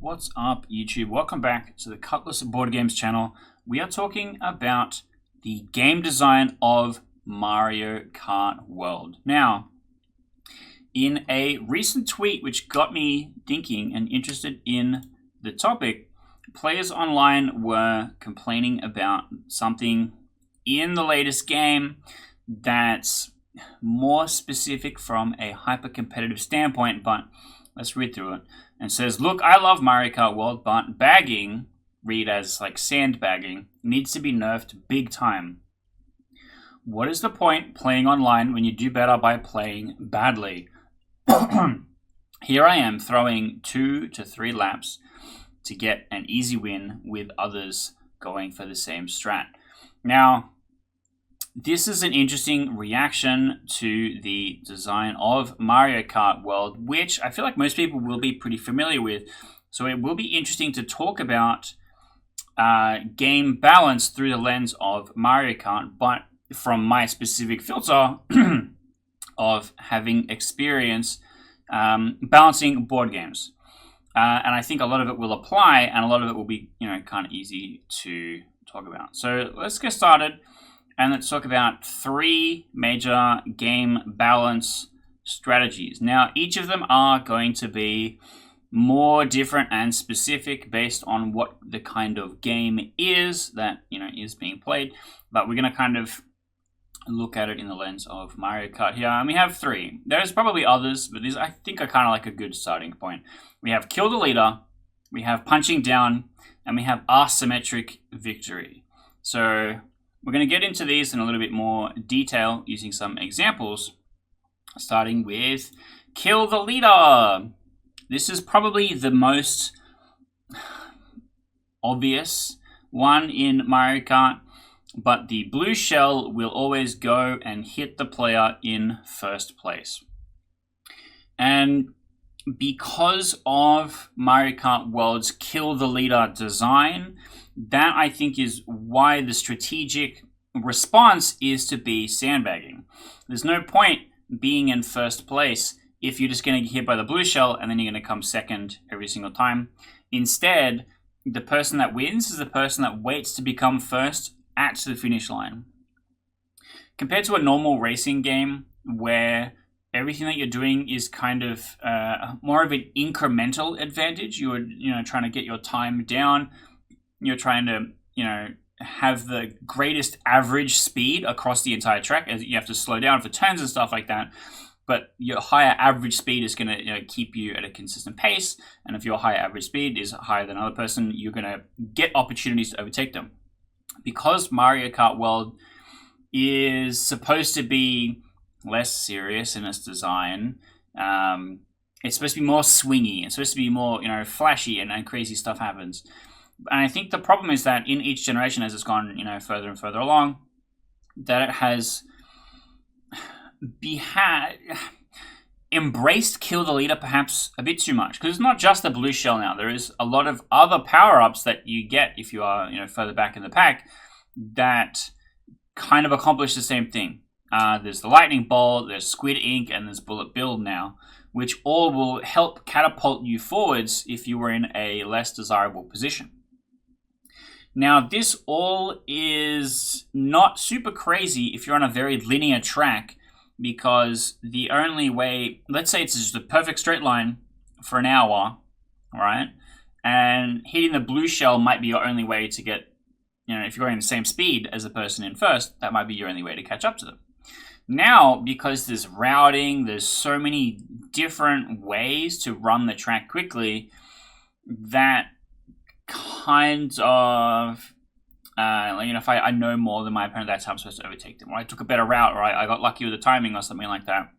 What's up, YouTube? Welcome back to the Cutlass Board Games channel. We are talking about the game design of Mario Kart World. Now, in a recent tweet which got me thinking and interested in the topic, players online were complaining about something in the latest game that's more specific from a hyper-competitive standpoint, but let's read through it. And says, look, I love Mario Kart World, but bagging, read as like sandbagging, needs to be nerfed big time. What is the point playing online when you do better by playing badly? Here I am throwing 2 to 3 laps to get an easy win with others going for the same strat. Now, this is an interesting reaction to the design of Mario Kart World, which I feel like most people will be pretty familiar with. So it will be interesting to talk about game balance through the lens of Mario Kart, but from my specific filter of having experience balancing board games. And I think a lot of it will apply, and a lot of it will be, kind of easy to talk about. So let's get started. And let's talk about 3 major game balance strategies. Now, each of them are going to be more different and specific based on what the kind of game is that, is being played. But we're going to kind of look at it in the lens of Mario Kart here. And we have 3. There's probably others, but these I think are kind of like a good starting point. We have Kill the Leader, we have Punching Down, and we have Asymmetric Victory. So we're going to get into these in a little bit more detail using some examples, starting with Kill the Leader. This is probably the most obvious one in Mario Kart, but the blue shell will always go and hit the player in first place. And because of Mario Kart World's Kill the Leader design, that I think is why the strategic response is to be sandbagging. There's no point being in first place if you're just going to get hit by the blue shell and then you're going to come second every single time. Instead, the person that wins is the person that waits to become first at the finish line. Compared to a normal racing game where everything that you're doing is kind of more of an incremental advantage, you're trying to get your time down. You're trying to, have the greatest average speed across the entire track, as you have to slow down for turns and stuff like that. But your higher average speed is going to keep you at a consistent pace. And if your higher average speed is higher than another person, you're going to get opportunities to overtake them. Because Mario Kart World is supposed to be less serious in its design, it's supposed to be more swingy. It's supposed to be more, flashy and crazy stuff happens. And I think the problem is that in each generation, as it's gone, further and further along, that it has embraced Kill the Leader perhaps a bit too much. Because it's not just the blue shell now. There is a lot of other power-ups that you get if you are, further back in the pack that kind of accomplish the same thing. There's the Lightning Bolt, there's Squid Ink, and there's Bullet Bill now, which all will help catapult you forwards if you were in a less desirable position. Now, this all is not super crazy if you're on a very linear track, because the only way, let's say it's just a perfect straight line for an hour, right? And hitting the blue shell might be your only way to get, if you're going the same speed as the person in first, that might be your only way to catch up to them. Now, because there's routing, there's so many different ways to run the track quickly, that kind of, if I know more than my opponent, that's how I'm supposed to overtake them. Or I took a better route, or I got lucky with the timing or something like that,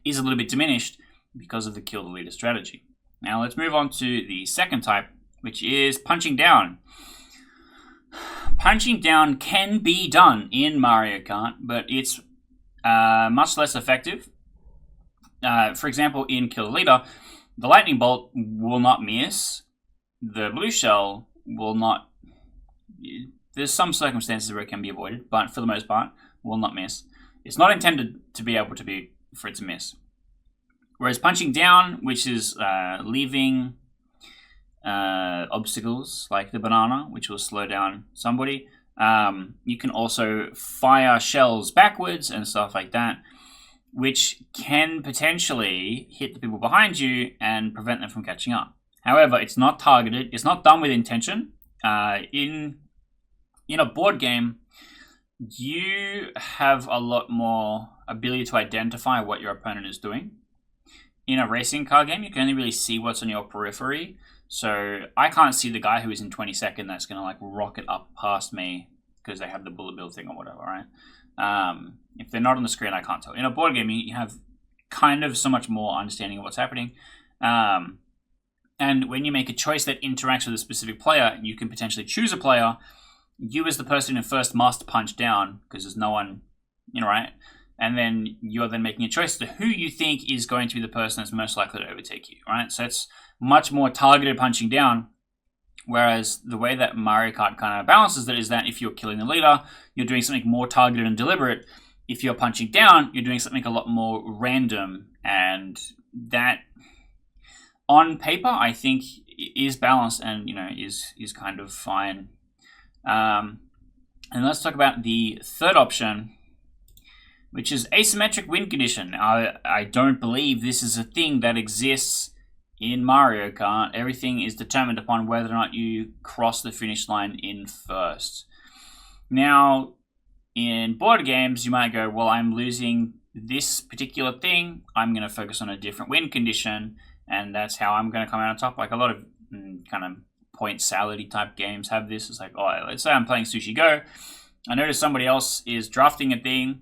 is a little bit diminished because of the Kill the Leader strategy. Now let's move on to the second type, which is Punching Down. Punching Down can be done in Mario Kart, but it's much less effective. For example, in Kill the Leader, the Lightning Bolt will not miss. The blue shell will not. There's some circumstances where it can be avoided, but for the most part, will not miss. It's not intended to be able to be for it to miss. Whereas Punching Down, which is leaving obstacles like the banana, which will slow down somebody. You can also fire shells backwards and stuff like that, which can potentially hit the people behind you and prevent them from catching up. However, it's not targeted. It's not done with intention. In a board game, you have a lot more ability to identify what your opponent is doing. In a racing car game, you can only really see what's on your periphery. So I can't see the guy who is in 22nd that's going to like rocket up past me because they have the bullet bill thing or whatever, right? If they're not on the screen, I can't tell. In a board game, you have kind of so much more understanding of what's happening. And when you make a choice that interacts with a specific player, you can potentially choose a player. You as the person who first must punch down because there's no one, right? And then you're then making a choice to who you think is going to be the person that's most likely to overtake you, right? So it's much more targeted punching down. Whereas the way that Mario Kart kind of balances that is that if you're killing the leader, you're doing something more targeted and deliberate. If you're punching down, you're doing something a lot more random. And that, on paper, I think is balanced and, is kind of fine. And let's talk about the third option, which is asymmetric win condition. I don't believe this is a thing that exists in Mario Kart. Everything is determined upon whether or not you cross the finish line in first. Now, in board games, you might go, well, I'm losing this particular thing. I'm going to focus on a different win condition, and that's how I'm going to come out on top. Like a lot of kind of point salad type games have this. It's like, let's say I'm playing Sushi Go. I notice somebody else is drafting a thing.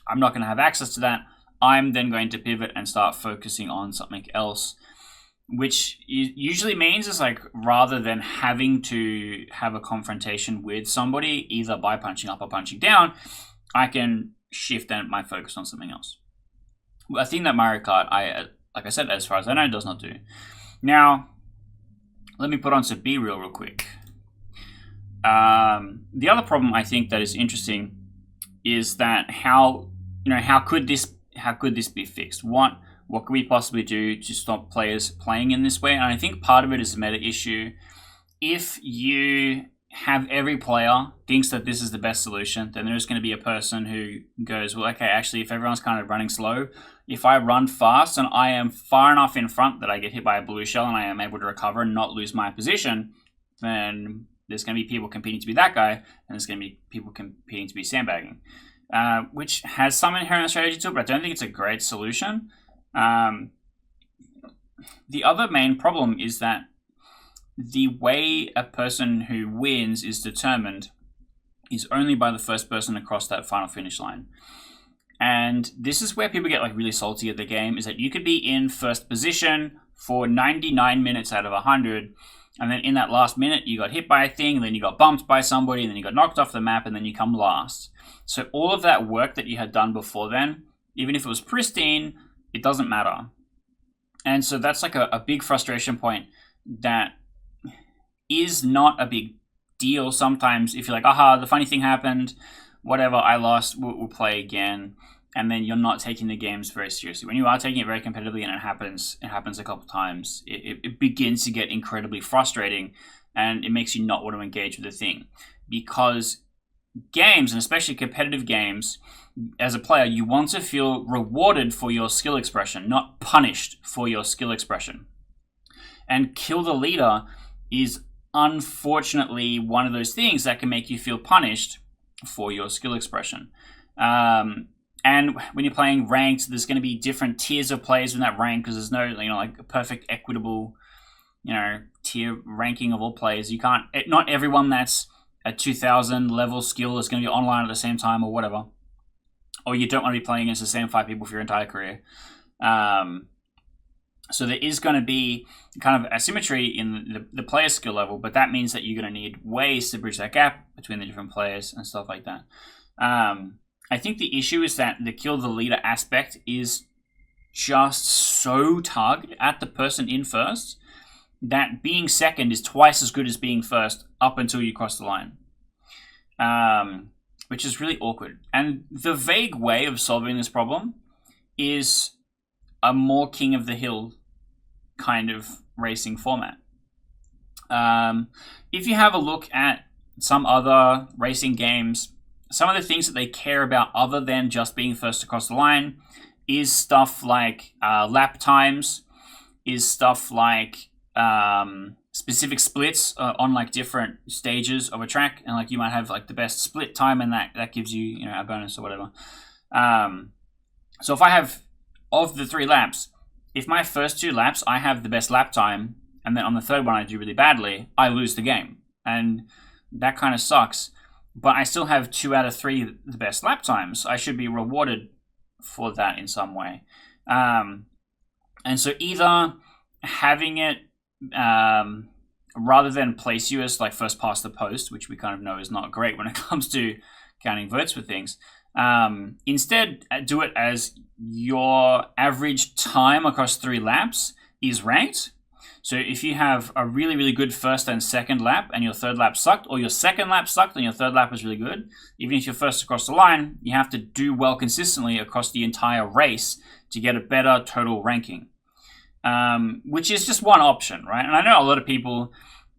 I'm not going to have access to that. I'm then going to pivot and start focusing on something else, which usually means is like rather than having to have a confrontation with somebody, either by punching up or punching down, I can shift my focus on something else. A thing that Mario Kart, like I said, as far as I know, does not do. Now, let me put on some B-Reel real quick. The other problem I think that is interesting is that how could this be fixed? What can we possibly do to stop players playing in this way? And I think part of it is a meta issue. If you have every player thinks that this is the best solution, then there's going to be a person who goes, well, okay, actually, if everyone's kind of running slow, if I run fast and I am far enough in front that I get hit by a blue shell and I am able to recover and not lose my position, then there's going to be people competing to be that guy, and there's going to be people competing to be sandbagging, which has some inherent strategy to it, but I don't think it's a great solution. The other main problem is that the way a person who wins is determined is only by the first person across that final finish line. And this is where people get like really salty at the game, is that you could be in first position for 99 minutes out of 100, and then in that last minute you got hit by a thing, and then you got bumped by somebody, and then you got knocked off the map, and then you come last. So all of that work that you had done before then, even if it was pristine, it doesn't matter. And so that's like a big frustration point that is not a big deal sometimes. If you're like, aha, the funny thing happened, whatever, I lost, we'll play again. And then you're not taking the games very seriously. When you are taking it very competitively and it happens a couple times, it begins to get incredibly frustrating, and it makes you not want to engage with the thing. Because games, and especially competitive games, as a player, you want to feel rewarded for your skill expression, not punished for your skill expression. And Kill the Leader is unfortunately one of those things that can make you feel punished for your skill expression. And when you're playing ranked, there's going to be different tiers of players in that rank, because there's no like a perfect equitable tier ranking of all players. Not everyone that's a 2000 level skill is going to be online at the same time or whatever, or you don't want to be playing against the same 5 people for your entire career. So there is going to be kind of asymmetry in the player skill level, but that means that you're going to need ways to bridge that gap between the different players and stuff like that. I think the issue is that the Kill the Leader aspect is just so targeted at the person in first that being second is twice as good as being first up until you cross the line, which is really awkward. And the vague way of solving this problem is a more King of the Hill kind of racing format. If you have a look at some other racing games, some of the things that they care about other than just being first across the line is stuff like lap times, is stuff like specific splits on like different stages of a track, and like you might have like the best split time, and that gives you a bonus or whatever. So if I have, of the 3 laps, if my first 2 laps I have the best lap time, and then on the third one I do really badly, I lose the game, and that kind of sucks. But I still have 2 out of 3 the best lap times. I should be rewarded for that in some way. And so either having it, rather than place you as like first past the post, which we kind of know is not great when it comes to counting votes for things, instead do it as your average time across 3 laps is ranked. So if you have a really, really good first and second lap and your third lap sucked, or your second lap sucked and your third lap was really good, even if you're first across the line, you have to do well consistently across the entire race to get a better total ranking, which is just one option, right? And I know a lot of people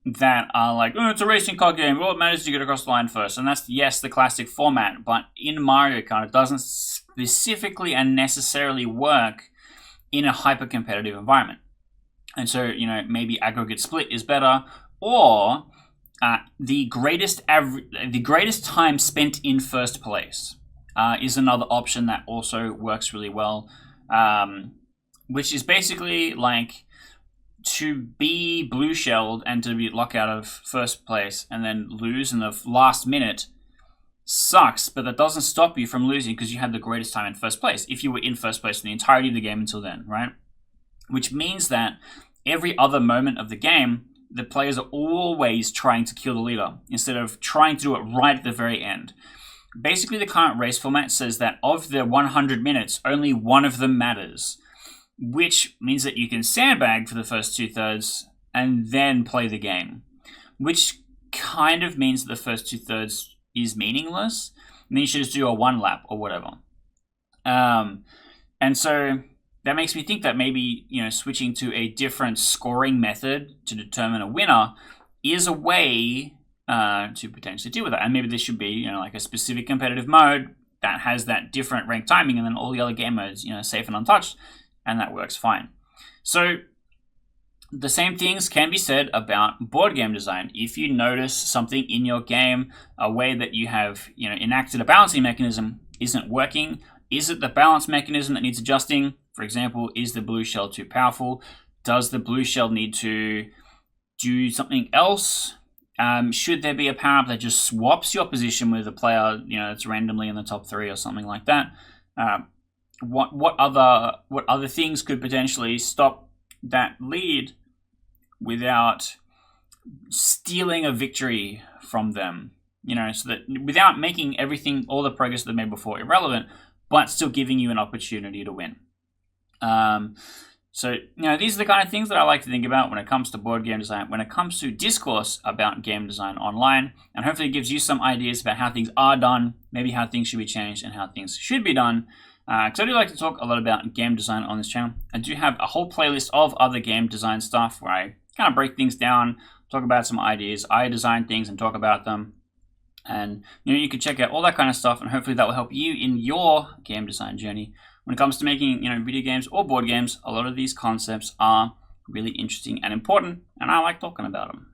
that are like, oh, it's a racing car game, all it matters is you get across the line first. And that's, yes, the classic format, but in Mario Kart, it doesn't specifically and necessarily work in a hyper-competitive environment. And so, maybe aggregate split is better, or the greatest time spent in first place is another option that also works really well, which is basically like to be blue shelled and to be locked out of first place and then lose in the last minute sucks, but that doesn't stop you from losing because you had the greatest time in first place if you were in first place for the entirety of the game until then, right? Which means that every other moment of the game, the players are always trying to kill the leader instead of trying to do it right at the very end. Basically, the current race format says that of the 100 minutes, only one of them matters, which means that you can sandbag for the first 2/3 and then play the game, which kind of means that the first 2/3 is meaningless. And then you should just do a 1 lap or whatever. And so that makes me think that maybe, switching to a different scoring method to determine a winner is a way to potentially deal with that. And maybe this should be, like a specific competitive mode that has that different rank timing, and then all the other game modes, safe and untouched, and that works fine. So the same things can be said about board game design. If you notice something in your game, a way that you have, enacted a balancing mechanism isn't working, is it the balance mechanism that needs adjusting? For example, is the blue shell too powerful? Does the blue shell need to do something else? Should there be a power-up that just swaps your position with a player, that's randomly in the top 3 or something like that? What other things could potentially stop that lead without stealing a victory from them? So that without making all the progress they made before irrelevant, but still giving you an opportunity to win. So, these are the kind of things that I like to think about when it comes to board game design, when it comes to discourse about game design online, and hopefully it gives you some ideas about how things are done, maybe how things should be changed, and how things should be done. Because I do like to talk a lot about game design on this channel. I do have a whole playlist of other game design stuff where I kind of break things down, talk about some ideas. I design things and talk about them. And you can check out all that kind of stuff, and hopefully that will help you in your game design journey. When it comes to making video games or board games, a lot of these concepts are really interesting and important, and I like talking about them.